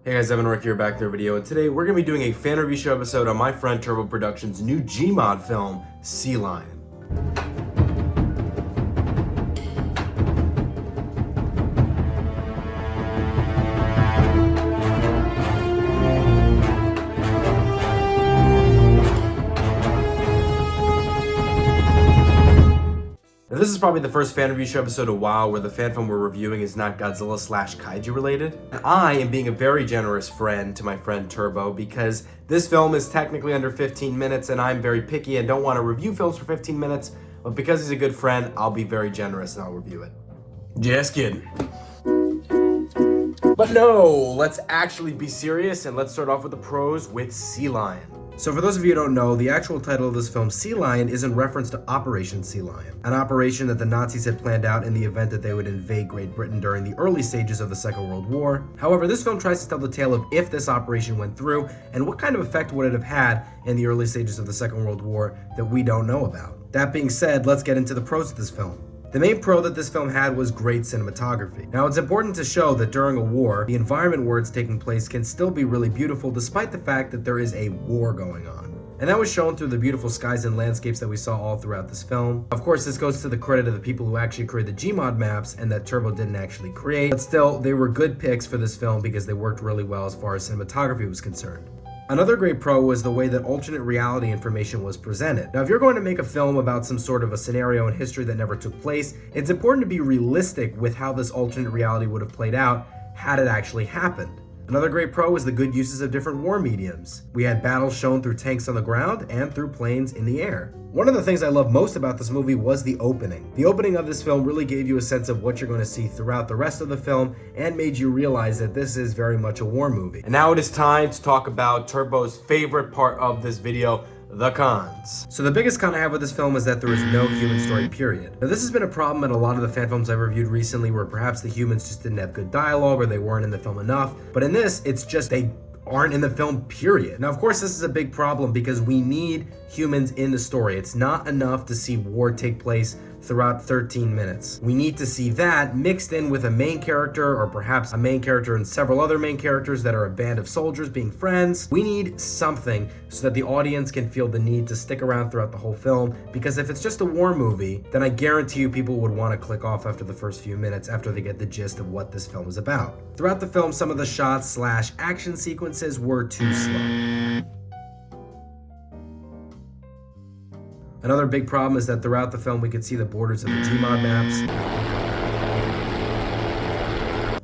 Hey guys, Evan Rick here back with another video, and today we're going to be doing a fan review show episode on my friend Turbo Productions' new Gmod film, Sea Lion. Now, this is probably the first fan review show episode in a while where the fan film we're reviewing is not Godzilla/Kaiju related. And I am being a very generous friend to my friend Turbo because this film is technically under 15 minutes and I'm very picky and don't want to review films for 15 minutes, but because he's a good friend, I'll be very generous and I'll review it. Just kidding. But no, let's actually be serious and let's start off with the pros with Sea Lion. So for those of you who don't know, the actual title of this film, Sea Lion, is in reference to Operation Sea Lion, an operation that the Nazis had planned out in the event that they would invade Great Britain during the early stages of the Second World War. However, this film tries to tell the tale of if this operation went through and what kind of effect would it have had in the early stages of the Second World War that we don't know about. That being said, let's get into the pros of this film. The main pro that this film had was great cinematography. Now, it's important to show that during a war, the environment where it's taking place can still be really beautiful despite the fact that there is a war going on. And that was shown through the beautiful skies and landscapes that we saw all throughout this film. Of course, this goes to the credit of the people who actually created the Gmod maps and that Turbo didn't actually create, but still, they were good picks for this film because they worked really well as far as cinematography was concerned. Another great pro was the way that alternate reality information was presented. Now, if you're going to make a film about some sort of a scenario in history that never took place, it's important to be realistic with how this alternate reality would have played out had it actually happened. Another great pro was the good uses of different war mediums. We had battles shown through tanks on the ground and through planes in the air. One of the things I love most about this movie was the opening. The opening of this film really gave you a sense of what you're going to see throughout the rest of the film and made you realize that this is very much a war movie. And now it is time to talk about Turbo's favorite part of this video, the cons. So the biggest con I have with this film is that there is no human story, period. Now, this has been a problem in a lot of the fan films I've reviewed recently where perhaps the humans just didn't have good dialogue or they weren't in the film enough. But in this, it's just they aren't in the film, period. Now, of course, this is a big problem because we need humans in the story. It's not enough to see war take place throughout 13 minutes. We need to see that mixed in with a main character or perhaps a main character and several other main characters that are a band of soldiers being friends. We need something so that the audience can feel the need to stick around throughout the whole film, because if it's just a war movie, then I guarantee you people would want to click off after the first few minutes after they get the gist of what this film is about. Throughout the film, some of the shots/action sequences were too slow. Another big problem is that throughout the film we could see the borders of the Gmod maps.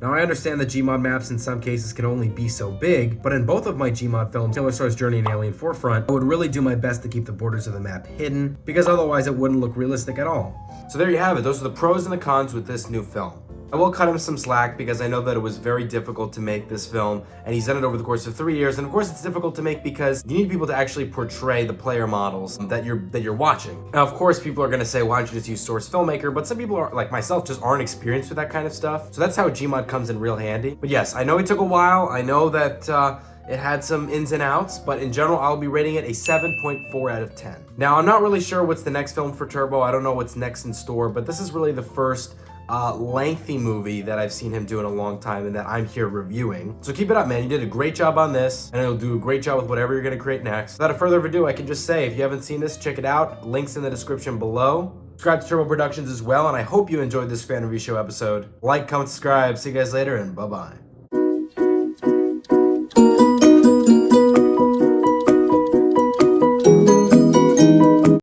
Now, I understand that Gmod maps in some cases can only be so big, but in both of my Gmod films, TaleStar's Journey and Alien Forefront, I would really do my best to keep the borders of the map hidden, because otherwise it wouldn't look realistic at all. So there you have it. Those are the pros and the cons with this new film. I will cut him some slack because I know that it was very difficult to make this film, and he's done it over the course of 3 years. And of course, it's difficult to make because you need people to actually portray the player models that you're watching. Now, of course, people are going to say, "Why don't you just use Source Filmmaker?" But some people are, like myself, just aren't experienced with that kind of stuff. So that's how Gmod comes in real handy. But yes, I know it took a while. I know that it had some ins and outs, but in general, I'll be rating it a 7.4 out of 10. Now, I'm not really sure what's the next film for Turbo. I don't know what's next in store, but this is really the first lengthy movie that I've seen him do in a long time and that I'm here reviewing. So keep it up, man. You did a great job on this, and he'll do a great job with whatever you're going to create next. Without further ado, I can just say, if you haven't seen this, check it out. Links in the description below. Subscribe to Turbo Productions as well, and I hope you enjoyed this fan review show episode. Like, comment, subscribe. See you guys later, and bye-bye.